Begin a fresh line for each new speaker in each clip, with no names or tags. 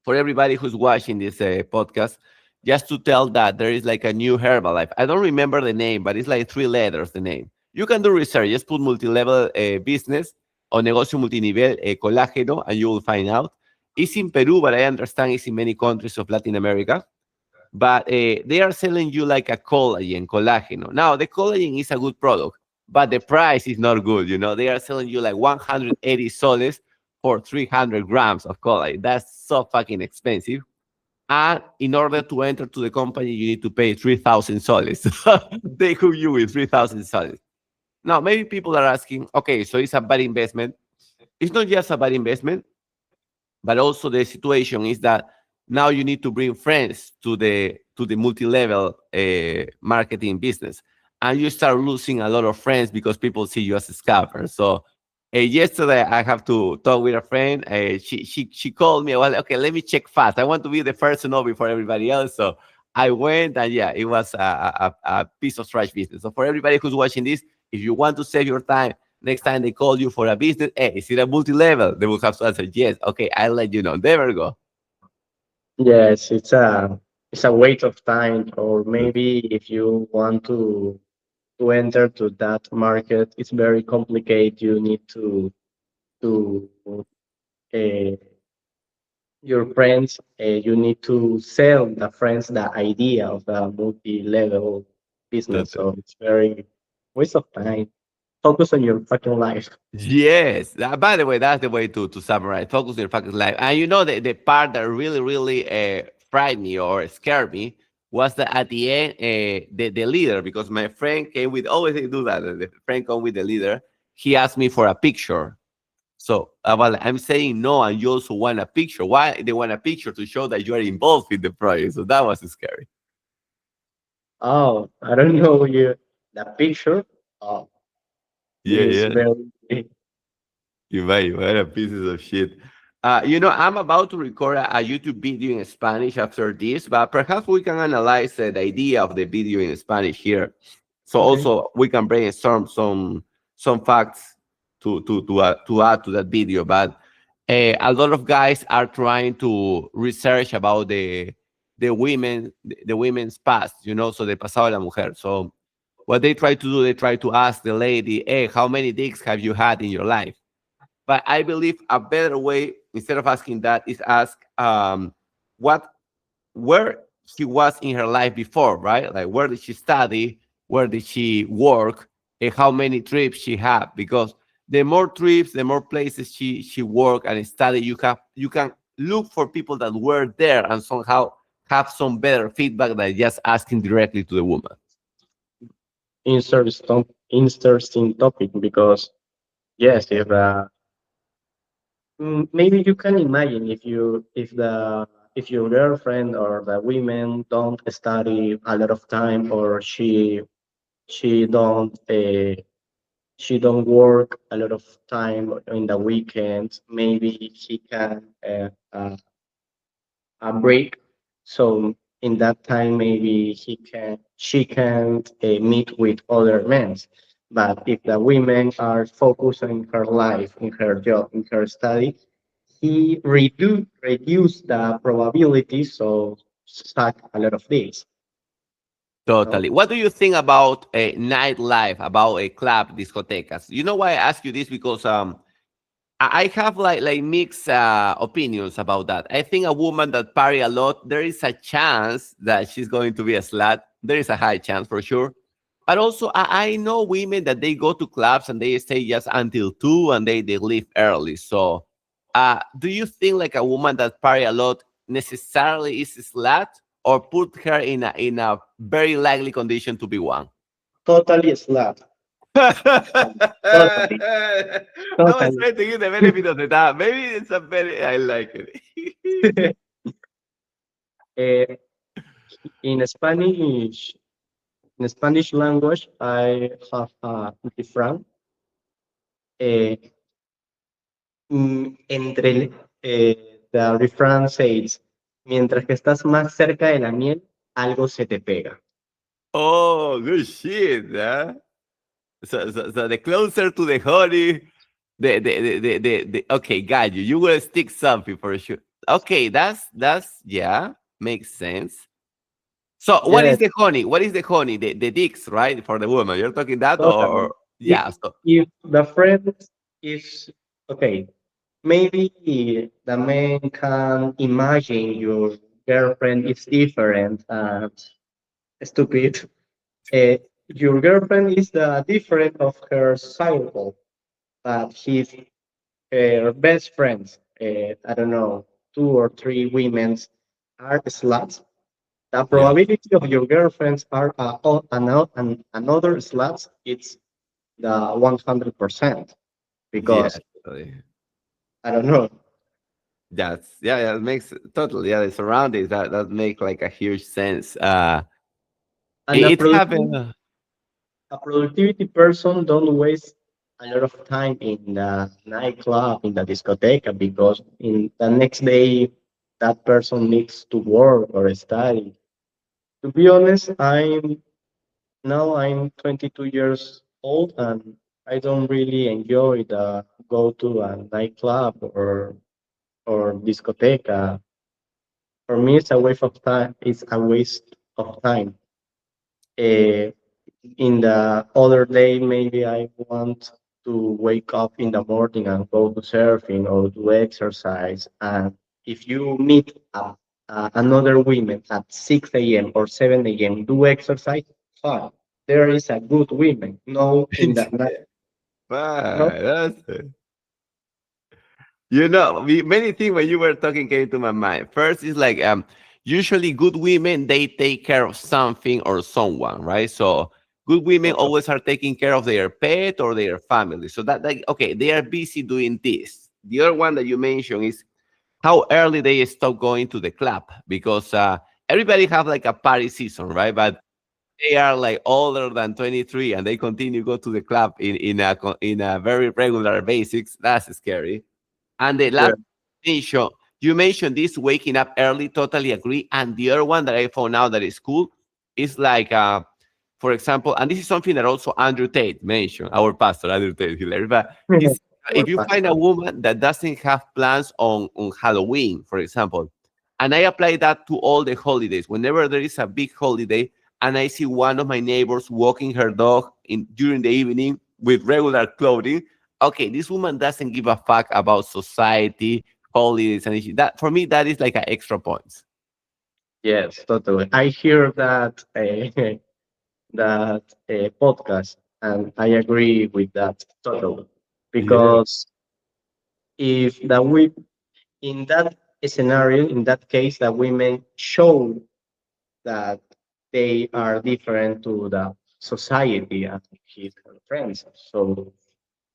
for everybody who's watching this podcast, just to tell that there is like a new Herbalife. I don't remember the name, but it's like three letters, the name. You can do research, just put multi-level business or negocio multinivel colágeno, and you will find out. It's in Peru, but I understand it's in many countries of Latin America. But they are selling you like a collagen, colágeno. Now, the collagen is a good product, but the price is not good. You know, they are selling you like 180 soles for 300 grams of collagen. That's so fucking expensive. And in order to enter to the company, you need to pay 3,000 soles. They hook you with 3,000 soles. Now, maybe people are asking, okay, so it's a bad investment. It's not just a bad investment, but also the situation is that now you need to bring friends to the multi-level marketing business, and you start losing a lot of friends because people see you as a scammer. So yesterday I have to talk with a friend. She called me. I was like, okay, let me check fast. I want to be the first to know before everybody else. So I went, and yeah, it was a piece of trash business. So for everybody who's watching this, if you want to save your time, next time they call you for a business, hey, is it a multi-level? They will have to answer yes. Okay, I'll let you know. There we go.
Yes, it's a waste of time, or maybe if you want to enter to that market, it's very complicated. You need to uh, your friends. You need to sell the friends the idea of the multi-level business. So it's very waste of time. Focus on your fucking life.
Yes. By the way, that's the way to summarize. Focus on your focus life. And you know, the part that really, really frightened me or scared me was that at the end, the leader, because my friend came with, always they do that. The friend come with the leader. He asked me for a picture. So I'm saying no, and you also want a picture. Why they want a picture? To show that you are involved in the project. So that was scary.
Oh, I don't know you. The picture. Oh,
Yeah,
is
yeah.
very.
You might have pieces of shit. You know, I'm about to record a YouTube video in Spanish after this, but perhaps we can analyze the idea of the video in Spanish here. So
Okay.
also we can brainstorm some facts to add to that video. But a lot of guys are trying to research about the women's past, you know, so the pasado de la mujer. So what they try to do, they try to ask the lady, hey, how many dicks have you had in your life? But I believe a better way, instead of asking that, is ask what where she was in her life before, right? Like where did she study, where did she work, and how many trips she had. Because the more trips, the more places she worked and studied, you can look for people that were there and somehow have some better feedback than just asking directly to the woman.
Interesting topic because yes, if maybe you can imagine if your girlfriend or the women don't study a lot of time, or she don't she don't work a lot of time in the weekends, maybe she can a break. So in that time, maybe she can meet with other men. But if the women are focused on her life, in her job, in her study, he reduce the probability, so suck a lot of this. No?
Totally. What do you think about a nightlife, about a club, discotecas? You know why I ask you this? Because I have like mixed opinions about that. I think a woman that party a lot, there is a chance that she's going to be a slut. There is a high chance for sure. But also, I know women that they go to clubs and they stay just until 2 and they leave early. So, do you think like a woman that party a lot necessarily is a slut, or put her in a very likely condition to be one?
Totally slut. Totally,
I was
totally.
trying to give the benefit of the doubt. Maybe it's a very, I like it.
Eh, in Spanish, in Spanish language, I have a different. Uh, the refrán says, mientras que estás más cerca de la miel, algo se te pega.
Oh, good shit, huh? So the closer to the honey, okay, got you. You will stick something for sure. Okay, that's yeah, makes sense. So what
Yeah,
is the honey? What is the honey? The dicks, right? For the woman. You're talking that
totally.
or
If
yeah, so
if the friend is okay, maybe the man can imagine your girlfriend is different and stupid. Uh, your girlfriend is the different of her circle, but he's her best friends. I don't know, two or three women are sluts. The
yeah.
probability of your girlfriends are another sluts, it's the 100%
Yeah,
because
totally.
I don't know.
That's yeah, it makes totally yeah, the surroundings that make like a huge sense.
And
It happened.
a productivity person don't waste a lot of time in the nightclub, in the discotheque, because in the next day that person needs to work or study. To be honest, I'm 22 years old and I don't really enjoy the go to a nightclub or discoteca. For me, it's a waste of time. It's a waste of time. Uh, in the other day, maybe I want to wake up in the morning and go to surfing or do exercise. And if you meet another woman at 6 a.m. or 7 a.m. do exercise, fine. There is a good women. No, in the night. No,
Wow, many things when you were talking came to my mind. First is like usually good women they take care of something or someone, right? So good women
totally.
always are taking care of their pet or their family. So that like okay, they are busy doing this. The other one that you mentioned is how early they stop going to the club because everybody have like a party season, right? But they are like older than 23 and they continue go to the club in a very regular basis. That's scary. And the
Yeah.
last mention, you mentioned this waking up early, totally agree. And the other one that I found out that is cool is like, for example, and this is something that also Andrew Tate mentioned, our pastor, Andrew Tate, hilarious. But he's,
Our
if you find a
pastor.
woman that doesn't have plans on Halloween, for example, and I apply that to all the holidays, whenever there is a big holiday, and I see one of my neighbors walking her dog during the evening with regular clothing, okay, this woman doesn't give a fuck about society, holidays, and that for me that is like an extra points.
Yes, totally. I hear that that podcast, and I agree with that totally.
Yeah,
Because if the we in that scenario, in that case, the women show that they are different to the society and his friends. So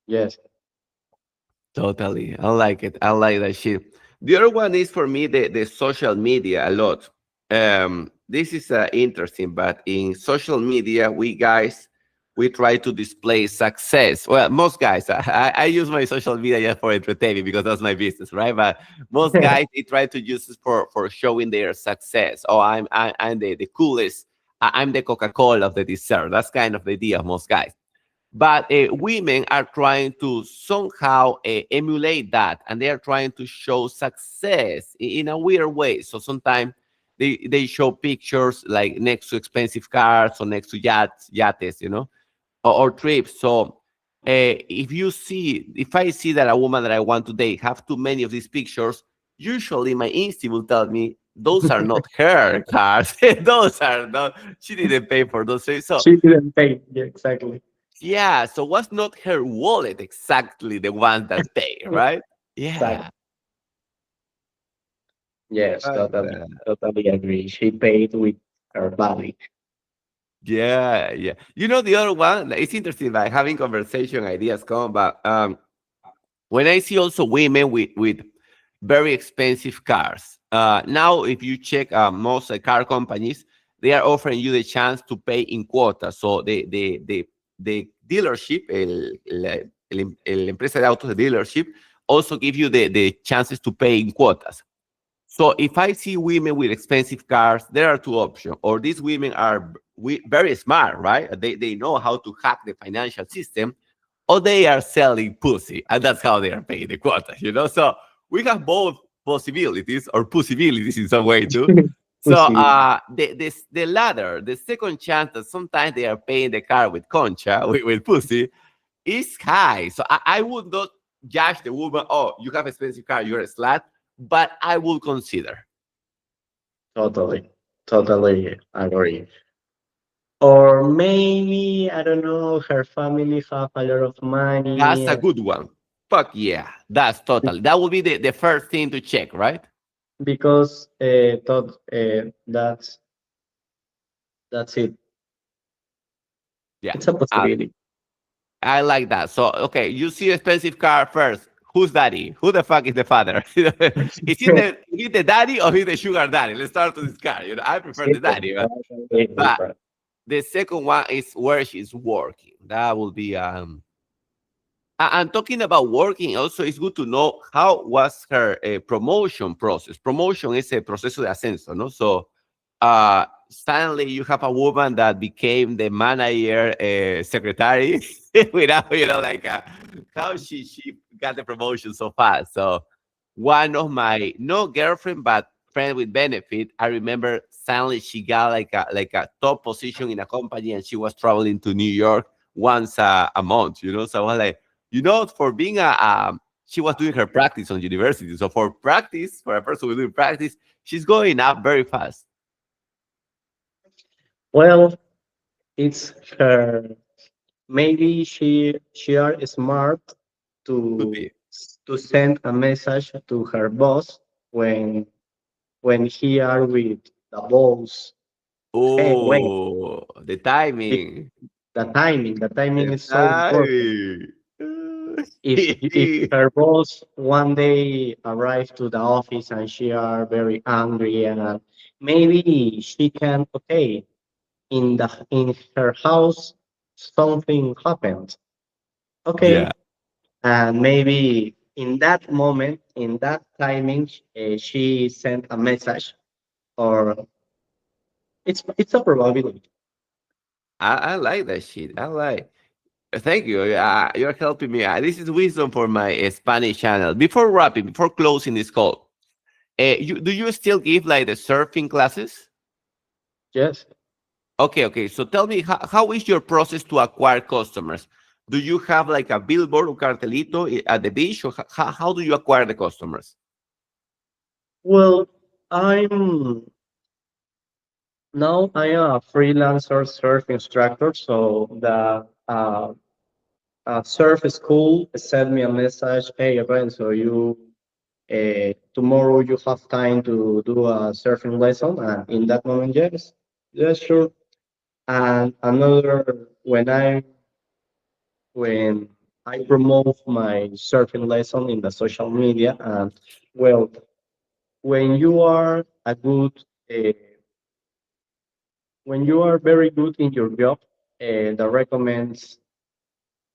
yes,
totally. I like it. I like that shit. The other one is for me the social media a lot. This is interesting, but in social media, we guys we try to display success. Well, most guys, I use my social media just for entertainment because that's my business, right? But most guys they try to use it for showing their success. Oh, I'm the coolest. I'm the Coca Cola of the dessert. That's kind of the idea of most guys. But women are trying to somehow emulate that, and they are trying to show success in a weird way. So sometimes they show pictures like next to expensive cars or next to yachts, or trips. So if I see that a woman that I want to date have too many of these pictures, usually my instinct will tell me those are not her cars. Those are not. She didn't pay for those. So
she didn't pay. Yeah, exactly.
yeah, so was not her wallet exactly the one that paid, right?
Exactly.
Yeah.
Yes,
Fuck
totally,
that.
totally agree. She paid with her body.
Yeah, yeah. You know the other one, like, it's interesting, like having conversation ideas come, but when I see also women with very expensive cars. Now, if you check most car companies, they are offering you the chance to pay in quotas. So the dealership, el empresa de autos, the dealership, also give you the chances to pay in quotas. So if I see women with expensive cars, there are two options. Or these women are very smart, right? They know how to hack the financial system, or they are selling pussy, and that's how they are paying the quota. So we have both possibilities or possibilities in some way too. So
Pussy.
the latter, the second chance that sometimes they are paying the car with concha, with pussy, is high. So I would not judge the woman, oh, you have expensive car, you're a slut, but I will consider.
Totally, totally agree. Or maybe, I don't know, her family have a lot of
That's
money
a good one. Fuck yeah, that's totally. That will be the first thing to check, right?
because that's it.
Yeah.
It's a
Uh,
possibility.
I like that. So, okay, you see expensive car first. Who's daddy? Who the fuck is the father? Is it the daddy or is the sugar daddy? Let's start with this car. I prefer the
Simple,
daddy,
right?
but
Different.
the second one is where she's working. That will be and talking about working, also it's good to know how was her promotion process. Promotion is a proceso de ascenso, no? So suddenly you have a woman that became the manager, secretary, without like how she got the promotion so fast. So one of my no girlfriend but friend with benefit, I remember suddenly she got like a top position in a company and she was traveling to New York once a month. So I was like, for being she was doing her practice on university. So for practice, for a person who's doing practice, she's going up very fast.
Well, it's her. Maybe she are smart
Could
to
be.
to send a message to her boss when he are with the boss. Hey, wait,
Oh, the
be-
timing.
the timing
The
is so important.
timing.
If her boss one day arrive to the office and she are very angry and maybe she can, okay, in her house something happened,
Yeah.
okay, and maybe in that moment, in that timing, she sent a message, or it's a probability.
I like that shit. I like. Thank you. You're helping me. This is wisdom for my Spanish channel. Before wrapping, before closing this call, do you still give like the surfing classes?
Yes.
Okay, okay. So tell me, how is your process to acquire customers? Do you have like a billboard or cartelito at the beach, or how do you acquire the customers?
Well, I'm I am a freelancer surf instructor, so the surf school sent me a message. Hey, Renzo, you tomorrow you have time to do a surfing lesson, and in that moment, yes, yes, sure. And another when I promote my surfing lesson in the social media, and well, when you are a good uh, when you are very good in your job, the recommends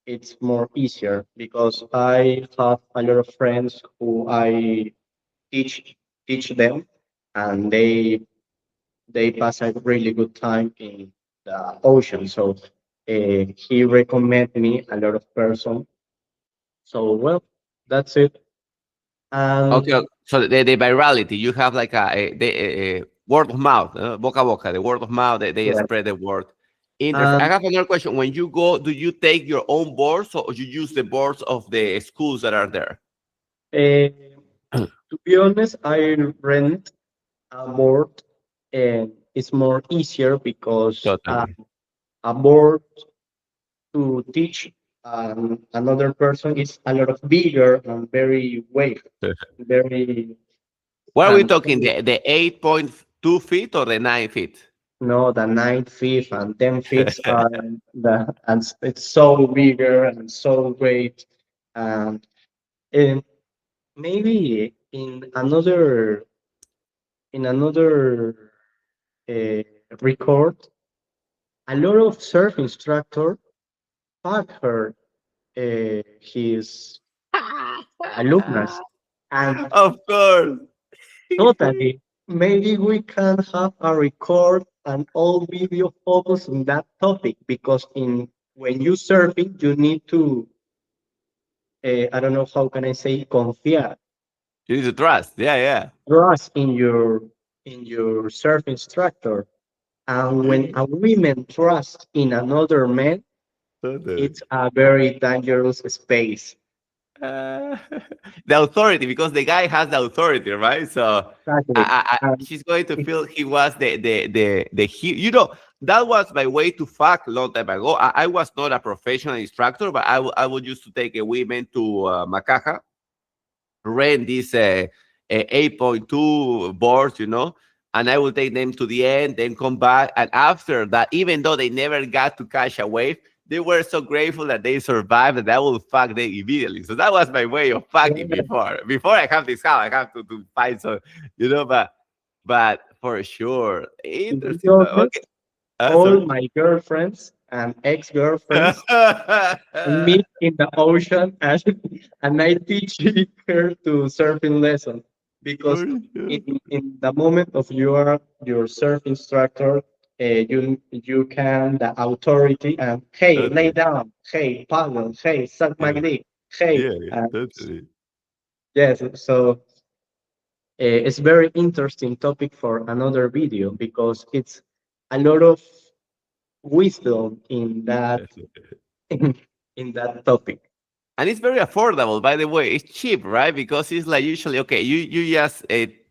it's more easier because I have a lot of friends who I teach teach them, and they pass a really good time in the ocean. So he recommended me a lot of person. So well, that's it.
Okay,
And
so the virality, you have like the word of mouth, boca a boca, the word of mouth, they
yeah,
spread the word. I
and
have another question. When you go, do you take your own boards or you use the boards of the schools that are there?
uh, to be honest, I rent a board, and it's more easier because
Totally.
a board to teach another person is a lot of bigger and very weight, very
What are we
and
talking? The 8.2 feet or the 9 feet?
no, the 9 feet and 10 feet are it's so bigger and so great, and, and maybe in another uh, record, a lot of surf instructor taught her his alumnas, and
Of course.
totally, maybe we can have a record and all video focus on that topic because in when you surfing, you need to I don't know how can I say confiar.
You need to trust. Yeah, yeah.
trust in your surf instructor. And when a woman trusts in another man,
Totally.
it's a very dangerous space.
Uh, the authority, because the guy has the authority, right? So
Exactly.
she's going to
It
feel he was the he. You know, that was my way to fuck long time ago. I was not a professional instructor, but I would used to take a women to Macaja, rent these 8.2 boards, and I will take them to the end, then come back. And after that, even though they never got to catch a wave, they were so grateful that they survived that I will fuck them immediately. So that was my way of fucking
yeah,
before. Before I have this house, I have to find some, but for sure.
to be
Interesting. Okay.
honest, all
Sorry.
my girlfriends and ex-girlfriends meet in the ocean and I teach her to surfing lesson because
For sure.
in the moment of your surf instructor, you can the authority and hey lay
Totally.
down, hey paddle, hey suck my
Yeah.
dick, hey
Yeah. Yeah. Totally.
yes. So it's very interesting topic for another video because it's a lot of wisdom in that in that topic.
And it's very affordable, by the way. It's cheap, right? Because it's like usually, okay, you just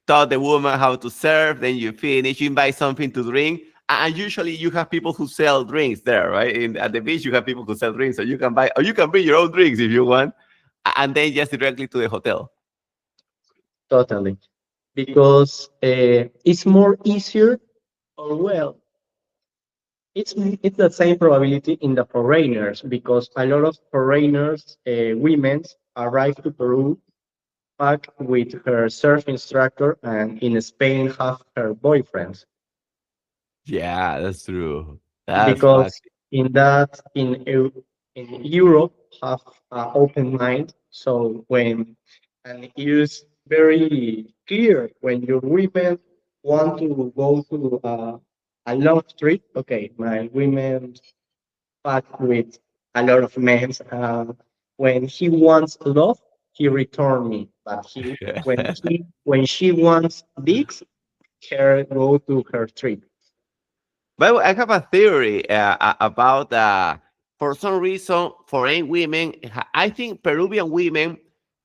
taught the woman how to serve, then you finish, you buy something to drink. And usually you have people who sell drinks there, right? At the beach, you have people who sell drinks. So you can buy, or you can bring your own drinks if you want, and then just directly to the hotel.
Totally. Because it's more easier or well, it's the same probability in the foreigners because a lot of foreigners, women arrive to Peru back with her surf instructor and in Spain have her boyfriends
Yeah, that's true. That's fuck.
because in Europe have an open mind. So when and it is very clear when your women want to go to a long trip. Okay, my women pack with a lot of men. When he wants love, he return me. But when she wants dicks, her go to her trip.
By the way, I have a theory about for some reason, foreign women, I think Peruvian women,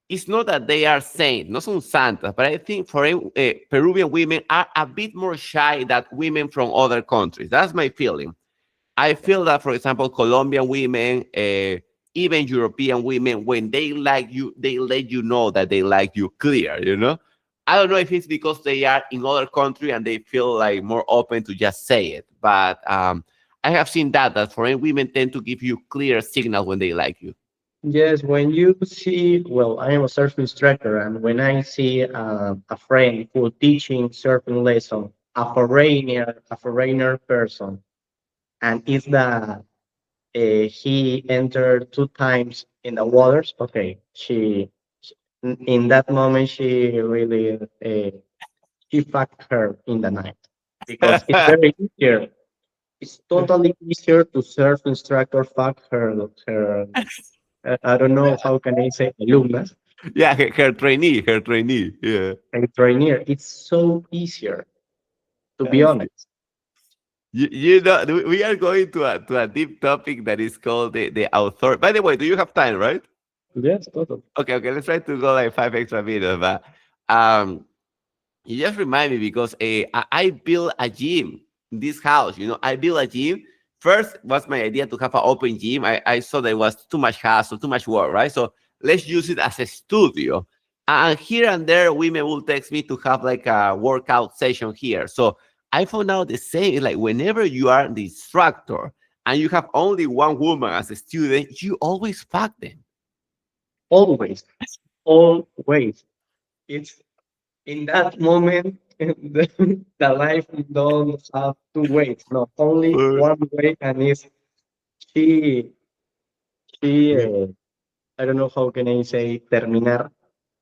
it's not that they are saints, no son santas, but I think foreign Peruvian women are a bit more shy than women from other countries. That's my feeling. I feel that, for example, Colombian women, even European women, when they like you, they let you know that they like you clear. I don't know if it's because they are in other country and they feel like more open to just say it. But I have seen that foreign women tend to give you clear signal when they like you.
Yes, when you see, well, I am a surf instructor, and when I see a friend who teaching surfing lesson, a foreigner person, and is the he entered two times in the waters. Okay, in that moment she really she fucked her in the night because it's very easier. It's totally easier to surf instructor fuck her. I don't know how can I say alumnas
Yeah, her trainee. Yeah.
and trainer. It's so easier to be
That's
honest.
you know, we are going to a deep topic that is called the author. By the way, do you have time, right?
Yes, totally.
Okay, let's try to go like 5 extra minutes. But um, you just remind me because I built a gym in this house. I built a gym. First was my idea to have an open gym. I saw that it was too much hassle, too much work, right? So let's use it as a studio. And here and there, women will text me to have like a workout session here. So I found out the same. Like whenever you are the instructor and you have only one woman as a student, you always fuck them.
Always, always. It's in that moment the life don't have two ways. No, only
Uh,
one way, and it's she she.
yeah,
I don't know how can I say terminar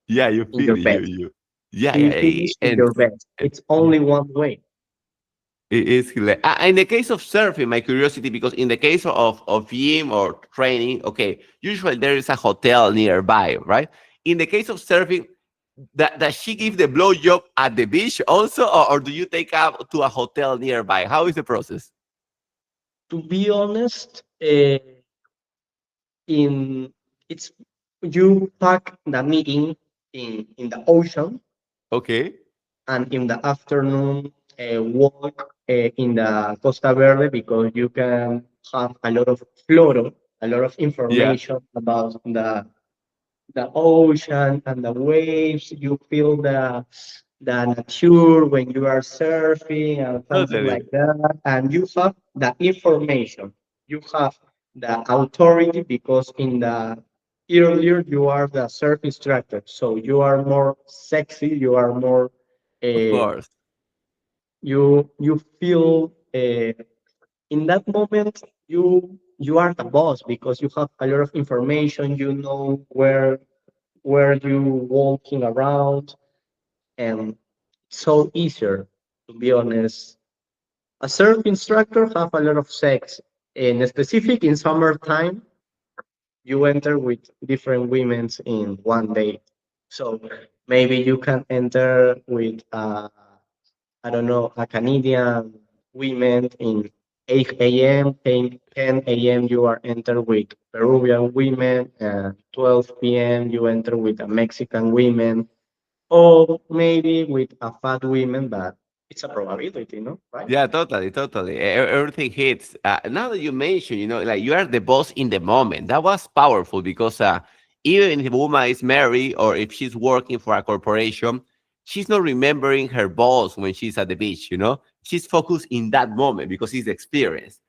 yeah, you
in
feel
your
it. You,
best.
you. Yeah,
She
yeah,
finish in
and
your best.
and
It's
yeah.
only one way.
It is hilarious. In the case of surfing, my curiosity, because in the case of gym or training, okay, usually there is a hotel nearby, right? In the case of surfing, Does she give the blow job at the beach also, or do you take up to a hotel nearby? How is the process?
To be honest, in it's you pack the meeting in the ocean,
Okay.
and in the afternoon walk in the Costa Verde, because you can have a lot of floro, a lot of
Yeah.
information about the ocean and the waves. You feel the nature when you are surfing and something
Totally.
like that. And you have the information. You have the authority, because in the earlier you are the surf instructor, so you are more sexy. You are more.
Of
Uh,
course.
you feel in that moment you are the boss, because you have a lot of information. You know where you walking around, and so easier, to be honest. A surf instructor have a lot of sex. In specific, in summertime, you enter with different women in one day. So maybe you can enter with I don't know, a Canadian women in 8 a.m., 10 a.m. you are enter with Peruvian women, and 12 p.m. you enter with a Mexican women, or maybe with a fat woman, but it's a probability, no? Right?
Yeah, totally, totally. Everything hits. Now that you mention, like you are the boss in the moment. That was powerful because even if a woman is married or if she's working for a corporation, she's not remembering her boss when she's at the beach. She's focused in that moment because it's experience.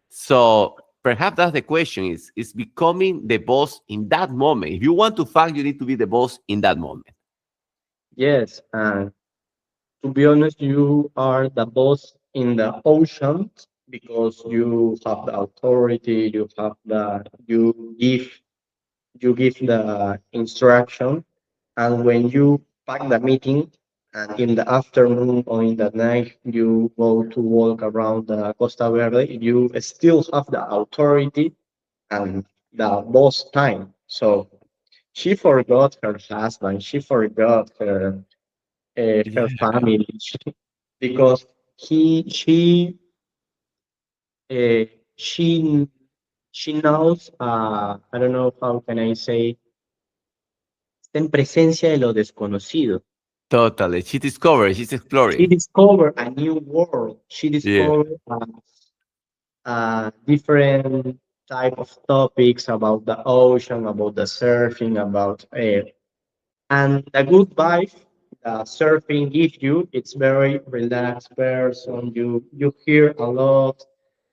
So perhaps that's the question: is becoming the boss in that moment. If you want to fuck, you need to be the boss in that moment.
Yes, and to be honest, you are the boss in the ocean, because you have the authority, you give the instruction. And when you pack the meeting, and in the afternoon or in the night you go to walk around the Costa Verde, you still have the authority and the boss time. So she forgot her husband, she forgot her
Yeah,
family, because he uh, she she knows, I don't know how can I say, está en presencia de lo desconocido.
totally. She discovered. She's
She
exploring.
discovered a new world. She
Yeah.
discovered different type of topics about the ocean, about the surfing, about air. And the good vibe surfing gives you, it's very relaxed person. You hear a lot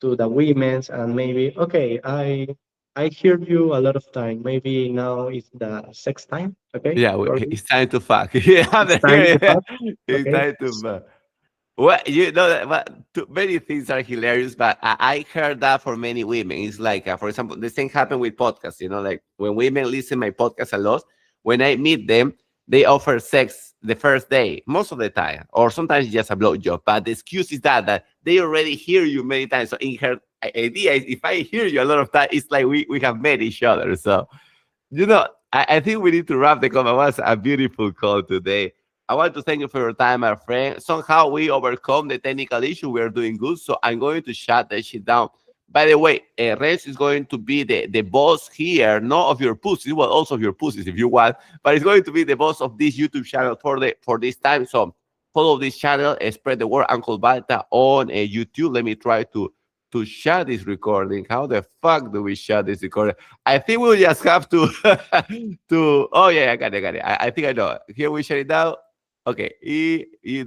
to the women's, and maybe okay, I hear you a lot of time. Maybe now is the sex time. Okay,
Yeah,
for me,
it's time to fuck. Yeah,
it's time to
yeah,
fuck.
it's
Okay.
time to fuck. Well, many things are hilarious, but I heard that for many women. It's like, for example, the same happened with podcasts. Like when women listen my podcast a lot, when I meet them, they offer sex the first day, most of the time, or sometimes just a blowjob. But the excuse is that they already hear you many times. So in her idea, is if I hear you a lot of time, it's like we have met each other. So I think we need to wrap the call. It was a beautiful call today. I want to thank you for your time, my friend. Somehow we overcome the technical issue. We are doing good. So I'm going to shut that shit down. By the way, Renz is going to be the boss here, not of your pussies, well, also of your pussies if you want, but he's going to be the boss of this YouTube channel for this time. So follow this channel, spread the word, Uncle Balta on YouTube. Let me try to shut this recording. How the fuck do we shut this recording? I think we'll just have to to. Oh yeah, I got it. I think I know. Here we shut it down. Okay. Y